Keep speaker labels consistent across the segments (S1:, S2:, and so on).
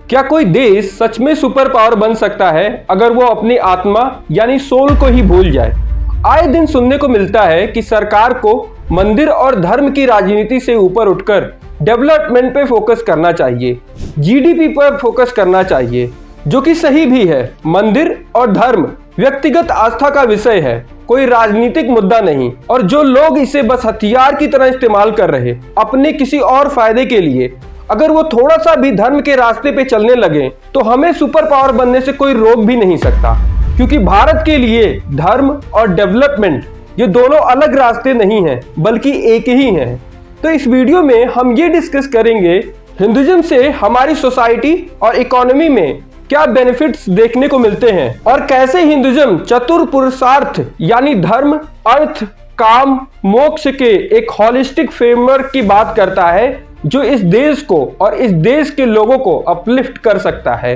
S1: क्या कोई देश सच में सुपर पावर बन सकता है अगर वो अपनी आत्मा यानी सोल को ही भूल जाए? आए दिन सुनने को मिलता है कि सरकार को मंदिर और धर्म की राजनीति से ऊपर उठकर डेवलपमेंट पे फोकस करना चाहिए, जीडीपी पर फोकस करना चाहिए, जो कि सही भी है। मंदिर और धर्म व्यक्तिगत आस्था का विषय है, कोई राजनीतिक मुद्दा नहीं। और जो लोग इसे बस हथियार की तरह इस्तेमाल कर रहे अपने किसी और फायदे के लिए, अगर वो थोड़ा सा भी धर्म के रास्ते पे चलने लगे तो हमें सुपर पावर बनने से कोई रोक भी नहीं सकता, क्योंकि भारत के लिए धर्म और डेवलपमेंट ये दोनों अलग रास्ते नहीं हैं, बल्कि एक ही हैं। तो इस वीडियो में हम ये डिस्कस करेंगे हिंदुइज्म से हमारी सोसाइटी और इकोनॉमी में क्या बेनिफिट्स देखने को मिलते हैं और कैसे हिंदुइज्म चतुर पुरुषार्थ यानी धर्म, अर्थ, काम, मोक्ष के एक होलिस्टिक फ्रेमवर्क की बात करता है, जो इस देश को और इस देश के लोगों को अपलिफ्ट कर सकता है।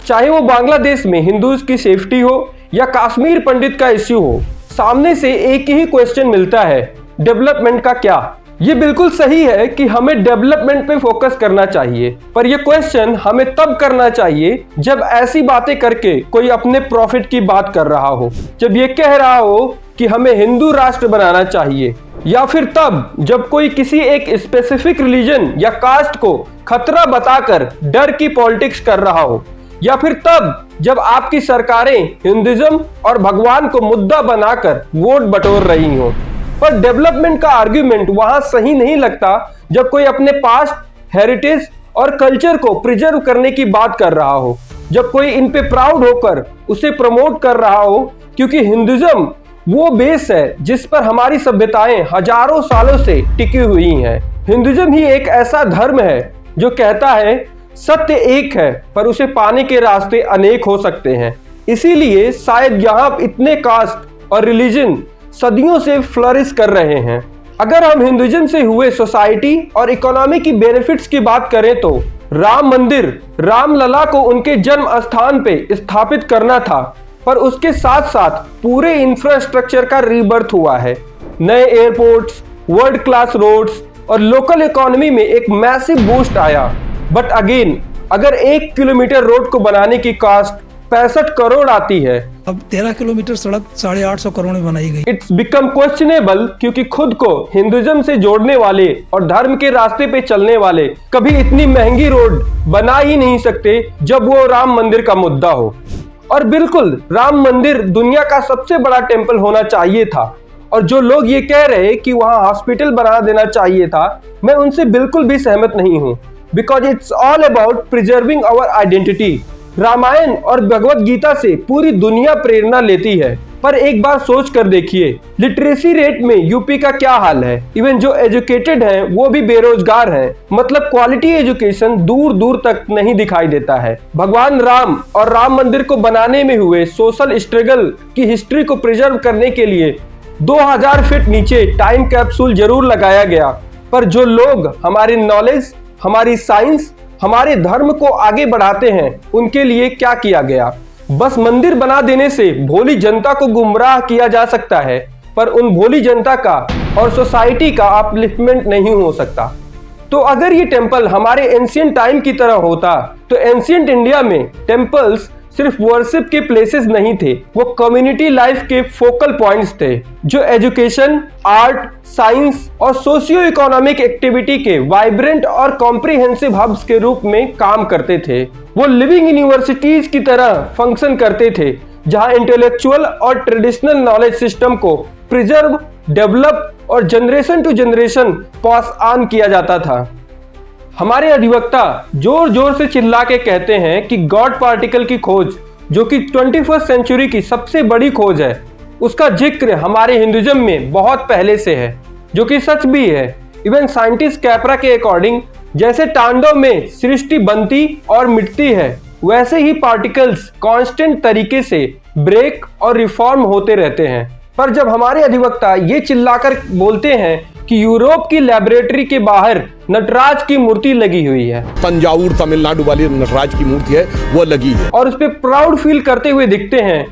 S1: चाहे वो बांग्लादेश में हिंदूज की सेफ्टी हो या कश्मीर पंडित का इश्यू हो, सामने से एक ही क्वेश्चन मिलता है, डेवलपमेंट का क्या? ये बिल्कुल सही है कि हमें डेवलपमेंट पे फोकस करना चाहिए, पर यह क्वेश्चन हमें तब करना चाहिए जब ऐसी बातें करके कोई अपने प्रॉफिट की बात कर रहा हो, जब ये कह रहा हो कि हमें हिंदू राष्ट्र बनाना चाहिए, या फिर तब जब कोई किसी एक स्पेसिफिक रिलीजन या कास्ट को खतरा बताकर डर की पॉलिटिक्स कर रहा हो, या फिर तब जब आपकी सरकारें हिंदुइज्म और भगवान को मुद्दा बनाकर वोट बटोर रही हो। पर डेवलपमेंट का आर्ग्यूमेंट वहां सही नहीं लगता जब कोई अपने पास्ट, हेरिटेज और कल्चर को प्रिजर्व करने की बात कर रहा हो, जब कोई इन पे प्राउड होकर उसे प्रमोट कर रहा हो, क्योंकि हिंदुइज्म वो बेस है जिस पर हमारी सभ्यताएं हजारों सालों से टिकी हुई हैं। हिंदुइज्म ही एक ऐसा धर्म है जो कहता है सत्य एक है, पर उसे पाने के रास्ते अनेक हो सकते हैं। इसीलिए शायद यहाँ इतने कास्ट और रिलीजन सदियों से फ्लरिश कर रहे हैं। अगर हम हिंदुइज्म से हुए सोसाइटी और इकोनॉमी की बेनिफिट्स की बात करें तो राम मंदिर, रामलला को उनके जन्म स्थान पे स्थापित करना था, पर उसके साथ साथ पूरे इंफ्रास्ट्रक्चर का रीबर्थ हुआ है। नए एयरपोर्ट्स, वर्ल्ड क्लास रोड्स और लोकल इकोनॉमी में एक मैसिव बूस्ट आया। बट अगेन, अगर 1 किलोमीटर रोड को बनाने की कॉस्ट 65 करोड़ आती है,
S2: अब 13 किलोमीटर सड़क 850 करोड़ में बनाई गई।
S1: इट्स बिकम क्वेश्चनेबल, क्योंकि खुद को हिंदुइज्म से जोड़ने वाले और धर्म के रास्ते पे चलने वाले कभी इतनी महंगी रोड बना ही नहीं सकते जब वो राम मंदिर का मुद्दा हो। और बिल्कुल राम मंदिर दुनिया का सबसे बड़ा टेम्पल होना चाहिए था, और जो लोग ये कह रहे कि वहाँ हॉस्पिटल बना देना चाहिए था, मैं उनसे बिल्कुल भी सहमत नहीं हूँ, because it's all about preserving our identity. Ramayana और भगवत गीता से पूरी दुनिया प्रेरणा लेती है, पर एक बार सोच कर देखिए लिटरेसी रेट में यूपी का क्या हाल है। इवन जो एजुकेटेड हैं वो भी बेरोजगार हैं, मतलब क्वालिटी एजुकेशन दूर दूर तक नहीं दिखाई देता है। भगवान राम और राम मंदिर को बनाने में हुए सोशल स्ट्रगल की हिस्ट्री को प्रिजर्व करने के लिए 2000 फीट नीचे टाइम कैप्सूल जरूर लगाया गया, पर जो लोग हमारी नॉलेज, हमारी साइंस, हमारे धर्म को आगे बढ़ाते हैं, उनके लिए क्या किया गया? बस मंदिर बना देने से भोली जनता को गुमराह किया जा सकता है, पर उन भोली जनता का और सोसाइटी का अपलिफ्टमेंट नहीं हो सकता। तो अगर ये टेम्पल हमारे एंशिएंट टाइम की तरह होता, तो एंशिएंट इंडिया में टेम्पल्स सिर्फ वर्शिप के प्लेसेस नहीं थे, वो कम्युनिटी लाइफ के फोकल पॉइंट्स थे, जो एजुकेशन, आर्ट, साइंस और सोशियो इकोनॉमिक एक्टिविटी के वाइब्रेंट और कॉम्प्रिहेंसिव हब्स के रूप में काम करते थे। वो लिविंग यूनिवर्सिटीज की तरह फंक्शन करते थे, जहां इंटेलेक्चुअल और ट्रेडिशनल नॉलेज सिस्टम को प्रिजर्व, डेवलप और generation to generation pass on किया जाता था। हमारे अधिवक्ता जोर जोर से चिल्ला के कहते हैं कि गॉड पार्टिकल की खोज, जो कि 21st सेंचुरी की सबसे बड़ी खोज है, उसका जिक्र हमारे हिंदुइज्म में बहुत पहले से है, जो कि सच भी है। इवन साइंटिस्ट कैपरा के अकॉर्डिंग, जैसे तांडव में सृष्टि बनती और मिटती है, वैसे ही पार्टिकल्स कांस्टेंट तरीके से ब्रेक और रिफॉर्म होते रहते हैं। पर जब हमारे अधिवक्ता ये चिल्लाकर बोलते हैं कि यूरोप की लैबोरेटरी के बाहर नटराज की मूर्ति लगी हुई है,
S3: तंजावुर तमिलनाडु वाली नटराज की मूर्ति है वो लगी है,
S1: और उस पर प्राउड फील करते हुए दिखते हैं,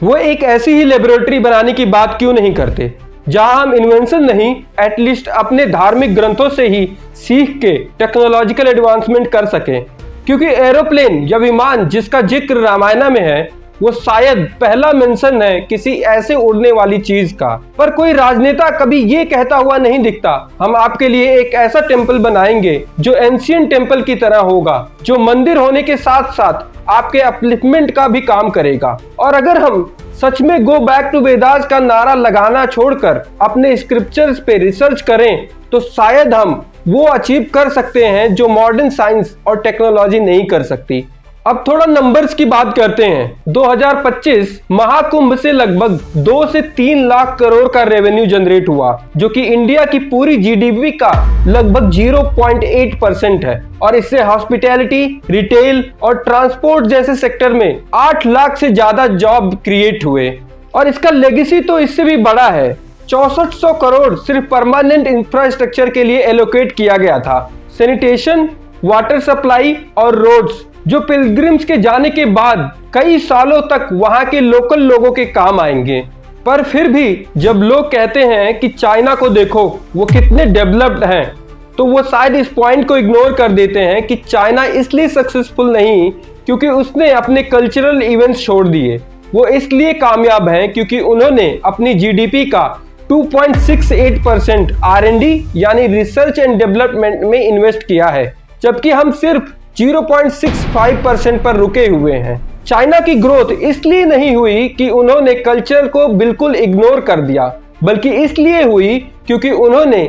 S1: वो एक ऐसी ही लैबोरेटरी बनाने की बात क्यों नहीं करते? जहां हम इन्वेंशन नहीं एटलीस्ट अपने धार्मिक ग्रंथों से ही सीख के टेक्नोलॉजिकल एडवांसमेंट कर सकें। क्योंकि एरोप्लेन या विमान जिसका जिक्र रामायण में है वो शायद पहला मेंशन है किसी ऐसे उड़ने वाली चीज का। पर कोई राजनेता कभी ये कहता हुआ नहीं दिखता, हम आपके लिए एक ऐसा टेम्पल बनाएंगे जो एंशियंट टेम्पल की तरह होगा, जो मंदिर होने के साथ साथ आपके अपलिफ्टमेंट का भी काम करेगा। और अगर हम सच में गो बैक टू वेदास का नारा लगाना छोड़कर अपने स्क्रिप्चर्स पे रिसर्च करें तो शायद हम वो अचीव कर सकते हैं जो मॉडर्न साइंस और टेक्नोलॉजी नहीं कर सकती। अब थोड़ा नंबर्स की बात करते हैं। 2025 महाकुंभ से लगभग 2 से 3 लाख करोड़ का रेवेन्यू जनरेट हुआ, जो कि इंडिया की पूरी जीडीपी का लगभग 0.8% है। और इससे हॉस्पिटैलिटी, रिटेल और ट्रांसपोर्ट जैसे सेक्टर में 8 लाख से ज्यादा जॉब क्रिएट हुए। और इसका लेगेसी तो इससे भी बड़ा है। 6400 करोड़ सिर्फ परमानेंट इंफ्रास्ट्रक्चर के लिए एलोकेट किया गया था। सैनिटेशन, वाटर सप्लाई और रोड्स जो पिलग्रिम्स के जाने के बाद कई सालों तक वहां के लोकल लोगों के काम आएंगे। पर फिर भी जब लोग कहते हैं कि चाइना को देखो वो कितने डेवलप्ड हैं, तो वो शायद इस पॉइंट को इग्नोर कर देते हैं कि चाइना इसलिए सक्सेसफुल नहीं क्योंकि उसने अपने कल्चरल इवेंट्स छोड़ दिए। वो इसलिए कामयाब हैं क्योंकि उन्होंने अपनी जीडीपी का 2.68% R&D यानी रिसर्च एंड डेवलपमेंट में इन्वेस्ट किया है, जबकि हम सिर्फ 0.65% पर रुके हुए हैं। चाइना की ग्रोथ इसलिए नहीं हुई कि उन्होंने कल्चर को बिल्कुल इग्नोर कर दिया, बल्कि इसलिए हुई क्योंकि उन्होंने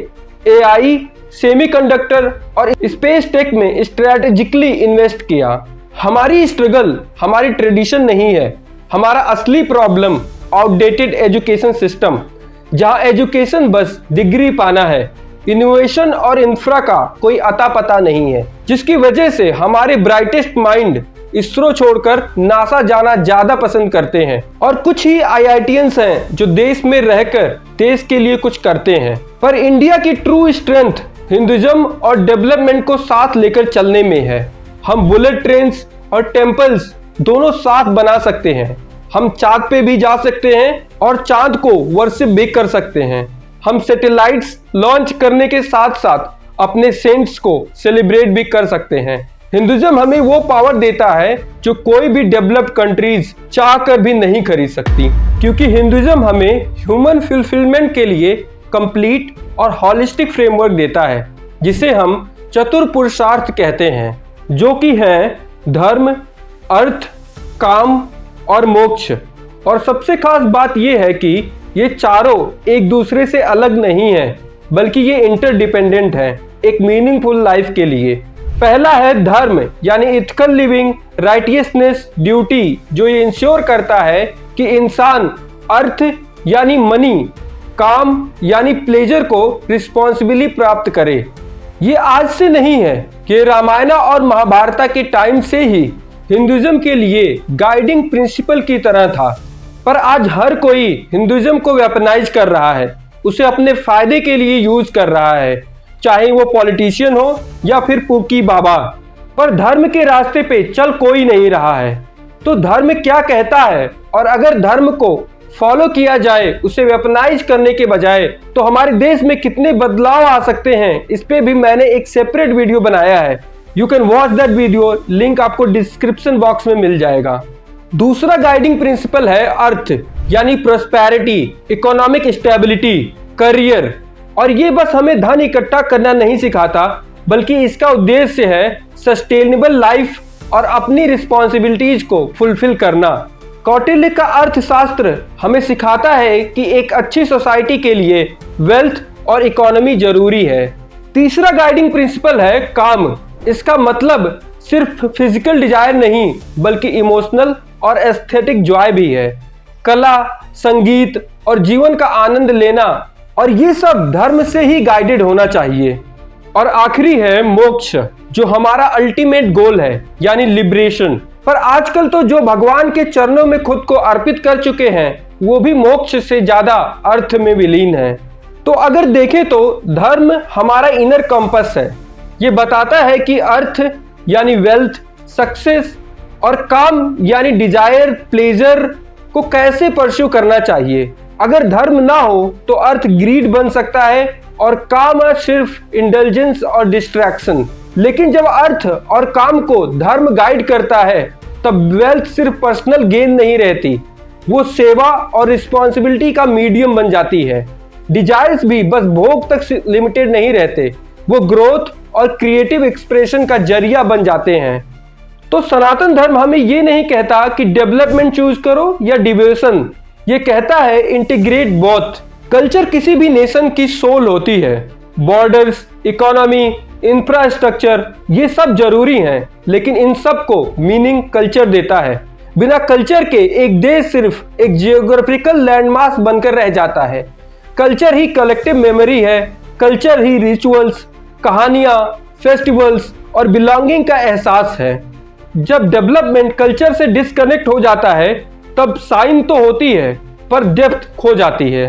S1: AI, सेमीकंडक्टर और स्पेस टेक में स्ट्रैटेजिकली इन्वेस्ट किया। हमारी स्ट्रगल हमारी ट्रेडिशन नहीं है, हमारा असली प्रॉब्लम आउटडेटेड एजुकेशन सिस्टम, जहां एजुकेशन बस डिग्री पाना है, इनोवेशन और इंफ्रा का कोई अता पता नहीं है, जिसकी वजह से हमारे ब्राइटेस्ट माइंड इसरो छोड़कर नासा जाना ज्यादा पसंद करते हैं। और कुछ ही IITians हैं जो देश में रहकर देश के लिए कुछ करते हैं। पर इंडिया की ट्रू स्ट्रेंथ हिंदुइज्म और डेवलपमेंट को साथ लेकर चलने में है। हम बुलेट ट्रेन्स और टेम्पल्स दोनों साथ बना सकते हैं। हम चांद पे भी जा सकते हैं और चांद को वर्शिप भी कर सकते हैं। हम सैटेलाइट्स लॉन्च करने के साथ साथ अपने सेंट्स को सेलिब्रेट भी कर सकते हैं। हिंदुइज्म हमें वो पावर देता है जो कोई भी डेवलप्ड कंट्रीज चाह कर भी नहीं खरीद सकती, क्योंकि हिंदुइज्म हमें ह्यूमन फुलफिलमेंट के लिए कंप्लीट और हॉलिस्टिक फ्रेमवर्क देता है, जिसे हम चतुर्पुरुषार्थ कहते हैं, जो कि है धर्म, अर्थ, काम और मोक्ष। और सबसे खास बात यह है कि ये चारों एक दूसरे से अलग नहीं है, बल्कि ये इंटरडिपेंडेंट है एक मीनिंगफुल लाइफ के लिए। पहला है धर्म यानी इथिकल लिविंग, राइटियसनेस, ड्यूटी, जो ये इंश्योर करता है कि इंसान अर्थ यानी मनी, काम यानी प्लेजर को रिस्पॉन्सिबिली प्राप्त करे। ये आज से नहीं है कि रामायण और महाभारत के टाइम से ही हिंदुइज्म के लिए गाइडिंग प्रिंसिपल की तरह था। पर आज हर कोई हिंदुइज्म को वेपनाइज कर रहा है, उसे अपने फायदे के लिए यूज कर रहा है, चाहे वो पॉलिटिशियन हो या फिर पुकी बाबा। पर धर्म के रास्ते पे चल कोई नहीं रहा है। तो धर्म क्या कहता है, और अगर धर्म को फॉलो किया जाए उसे वेपनाइज करने के बजाय, तो हमारे देश में कितने बदलाव आ सकते हैं, इस पे भी मैंने एक सेपरेट वीडियो बनाया है। You can watch that video, link आपको डिस्क्रिप्शन बॉक्स में मिल जाएगा। दूसरा गाइडिंग प्रिंसिपल है अर्थ यानी प्रोस्पेरिटी, इकोनॉमिक स्टेबिलिटी, करियर। और ये बस हमें धन इकट्ठा करना नहीं सिखाता, बल्कि इसका उद्देश्य है सस्टेनेबल लाइफ और अपनी रिस्पॉन्सिबिलिटीज को फुलफिल करना। कौटिल्य का अर्थशास्त्र हमें सिखाता है कि एक अच्छी सोसाइटी के लिए वेल्थ और इकोनॉमी जरूरी है। तीसरा गाइडिंग प्रिंसिपल है काम। इसका मतलब सिर्फ फिजिकल डिजायर नहीं, बल्कि इमोशनल और एस्थेटिक जॉय भी है। कला, संगीत और जीवन का आनंद लेना, और ये सब धर्म से ही गाइडेड होना चाहिए। और आखिरी है मोक्ष, जो हमारा अल्टीमेट गोल है यानी लिबरेशन। पर आजकल तो जो भगवान के चरणों में खुद को अर्पित कर चुके हैं, वो भी मोक्ष से ज्यादा अर्थ में विलीन है। तो अगर देखें तो धर्म हमारा इनर कंपस है। ये बताता है कि अर्थ यानी वेल्थ, सक्सेस और काम यानी डिजायर, प्लेजर को कैसे परस्यू करना चाहिए। अगर धर्म ना हो तो अर्थ ग्रीड बन सकता है और काम सिर्फ इंडल्जेंस और डिस्ट्रैक्शन। लेकिन जब अर्थ और काम को धर्म गाइड करता है तब वेल्थ सिर्फ पर्सनल गेन नहीं रहती, वो सेवा और रिस्पॉन्सिबिलिटी का मीडियम बन जाती है। डिजायर्स भी बस भोग तक लिमिटेड नहीं रहते, वो ग्रोथ और क्रिएटिव एक्सप्रेशन का जरिया बन जाते हैं। तो सनातन धर्म हमें ये नहीं कहता कि डेवलपमेंट चूज करो या डिविएशन, ये कहता है इंटीग्रेट बोथ। कल्चर किसी भी नेशन की सोल होती है। बॉर्डर्स, इकोनॉमी, इंफ्रास्ट्रक्चर ये सब जरूरी हैं, लेकिन इन सब को मीनिंग कल्चर देता है। बिना कल्चर के एक देश सिर्फ एक जियोग्राफिकल लैंडमार्क बनकर रह जाता है। कल्चर ही कलेक्टिव मेमोरी है, कल्चर ही रिचुअल्स, कहानियां, फेस्टिवल्स और बिलोंगिंग का एहसास है। जब डेवलपमेंट कल्चर से डिस्कनेक्ट हो जाता है तब साइन तो होती है पर डेप्थ खो जाती है।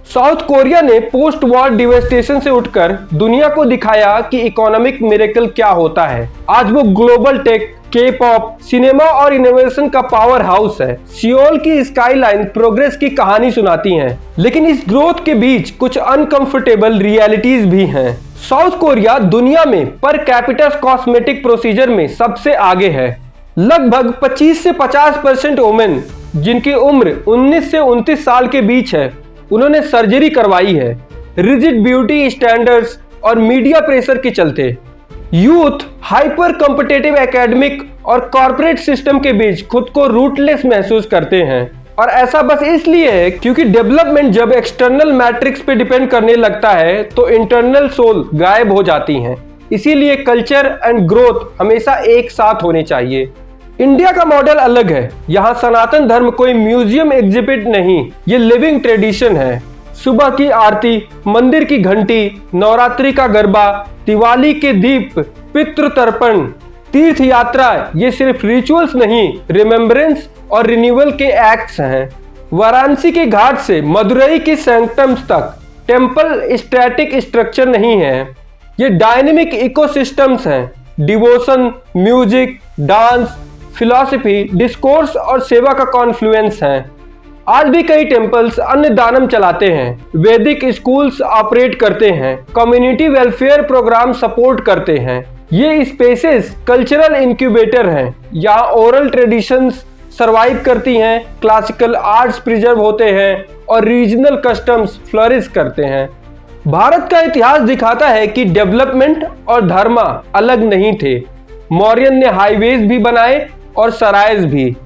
S1: साउथ कोरिया ने पोस्ट वॉर डिवेस्टेशन से उठकर दुनिया को दिखाया कि इकोनॉमिक मिरेकल क्या होता है। आज वो ग्लोबल टेक, के-पॉप, सिनेमा और इनोवेशन का पावर हाउस है। सियोल की स्काईलाइन प्रोग्रेस की कहानी सुनाती हैं, लेकिन इस ग्रोथ के बीच कुछ अनकंफर्टेबल रियलिटीज भी हैं। साउथ कोरिया दुनिया में पर कैपिटा कॉस्मेटिक प्रोसीजर में सबसे आगे है। लगभग 25 से 50% वुमेन जिनकी उम्र 19 से 29 साल के बीच है, उन्होंने सर्जरी करवाई है, रिजिड ब्यूटी स्टैंडर्ड्स और मीडिया प्रेशर के चलते। यूथ हाइपर कॉम्पिटिटिव एकेडमिक और कॉर्पोरेट सिस्टम के बीच खुद को रूटलेस महसूस करते हैं, और ऐसा बस इसलिए है क्योंकि डेवलपमेंट जब एक्सटर्नल मैट्रिक्स पे डिपेंड करने लगता है तो इंटरनल सोल गायब हो जाती हैं। इसीलिए कल्चर एंड ग्रोथ हमेशा एक साथ होने चाहिए। इंडिया का मॉडल अलग है। यहाँ सनातन धर्म कोई म्यूजियम एग्जिबिट नहीं, ये लिविंग ट्रेडिशन है। सुबह की आरती, मंदिर की घंटी, नवरात्रि का गरबा, दिवाली के दीप, पितृ तर्पण, तीर्थ यात्रा, ये सिर्फ रिचुअल्स नहीं, रिमेम्बरेंस और रिन्यूअल के एक्ट्स हैं। वाराणसी के घाट से मदुरई के सैंक्टम्स तक टेम्पल स्टैटिक स्ट्रक्चर नहीं है, ये डायनेमिक इकोसिस्टम्स हैं। Devotion, music, dance, philosophy, discourse और सेवा का कॉन्फ्लुएंस है। आज भी कई टेम्पल्स अन्नदानम चलाते हैं, वैदिक स्कूल्स ऑपरेट करते हैं, कम्युनिटी वेलफेयर प्रोग्राम सपोर्ट करते हैं। ये स्पेसेस कल्चरल इंक्यूबेटर हैं। यहाँ ओरल ट्रेडिशंस सरवाइव करती हैं, क्लासिकल आर्ट्स प्रिजर्व होते हैं और रीजनल कस्टम्स फ्लरिश करते हैं। भारत का इतिहास दिखाता है कि डेवलपमेंट और धर्म अलग नहीं थे। मौर्यन ने हाईवेज भी बनाए और सरायज भी।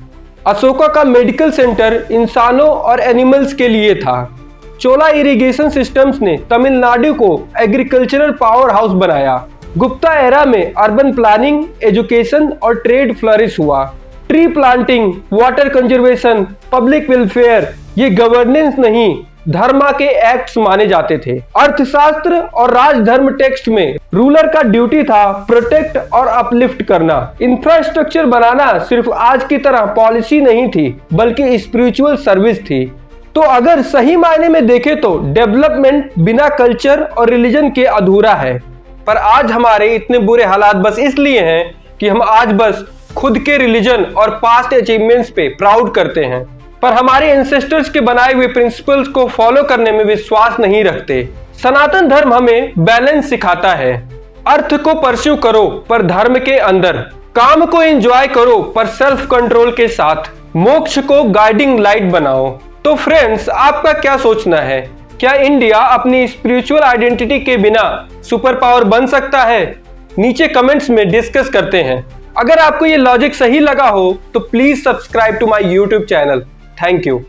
S1: अशोका का मेडिकल सेंटर इंसानों और एनिमल्स के लिए था। चोला इरिगेशन सिस्टम्स ने तमिलनाडु को एग्रीकल्चरल पावर हाउस बनाया। गुप्ता एरा में अर्बन प्लानिंग, एजुकेशन और ट्रेड फ्लरिश हुआ। Tree planting, water conservation, public welfare ये गवर्नेंस नहीं, धर्मा के एक्ट्स माने जाते थे। अर्थशास्त्र और राजधर्म टेक्स्ट में रूलर का ड्यूटी था प्रोटेक्ट और अपलिफ्ट करना। इंफ्रास्ट्रक्चर बनाना सिर्फ आज की तरह पॉलिसी नहीं थी, बल्कि स्पिरिचुअल सर्विस थी। तो अगर सही मायने में देखें तो डेवलपमेंट बिना कल्चर और रिलीजन के अधूरा है। पर आज हमारे इतने बुरे हालात बस इसलिए हैं कि हम आज बस खुद के रिलीजन और पास्ट अचीवमेंट्स पे प्राउड करते हैं, पर हमारे एंसेस्टर्स के बनाए हुए प्रिंसिपल्स को फॉलो करने में विश्वास नहीं रखते। सनातन धर्म हमें बैलेंस सिखाता है। अर्थ को परस्यू करो पर धर्म के अंदर, काम को एंजॉय करो पर सेल्फ कंट्रोल के साथ, मोक्ष को गाइडिंग लाइट बनाओ। तो फ्रेंड्स, आपका क्या सोचना है? क्या इंडिया अपनी स्पिरिचुअल आइडेंटिटी के बिना सुपर पावर बन सकता है? नीचे कमेंट्स में डिस्कस करते हैं। अगर आपको ये लॉजिक सही लगा हो तो please subscribe to my YouTube channel. Thank you.